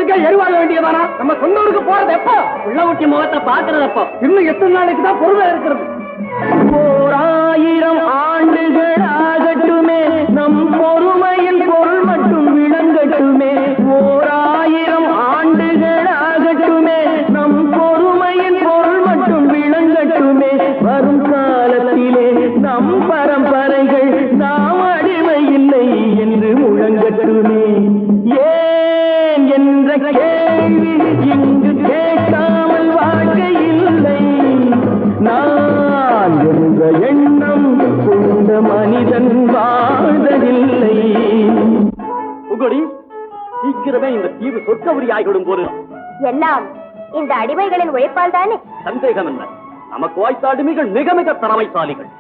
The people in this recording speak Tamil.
சொந்தத்துக்கே எருவாக வேண்டியதானா? நம்ம சொந்த ஊருக்கு போறது எப்போ? உள்ள ஊட்டி முகத்தை பாக்குறது எப்போ? இன்னும் எத்தனை நாளைக்கு தான் பொறுமை இருக்கிறது? 1000 ஆண்டுகள் ஆகட்டுமே, நம் பொறுமையின் பொருள் மட்டும் விளங்கட்டுமே. 1000 ஆண்டுகள் ஆகட்டுமே, நம் பொறுமையின் பொருள் மட்டும் விளங்கட்டுமே. வரும் காலத்திலே நம் பரம்பரைகள் நாம் அடிமை இல்லை என்று முழங்கட்டுமே. ஏன் என்ற கேள்வி இங்கு கேட்காமல் வாழ்க்கை இல்லை. நான் என்ற எண்ணம் கொண்ட மனிதன் வாழ்வதில்லை. உகடி, சீக்கிரமே இந்த தீவு சொற்கவரி ஆகிவிடும் போது எல்லாம் இந்த அடிமைகளின் உழைப்பால் தானே? சந்தேகம் என்ன? நமக்கு வாய்த்த அடிமைகள் மிக மிக திறமைசாலிகள்.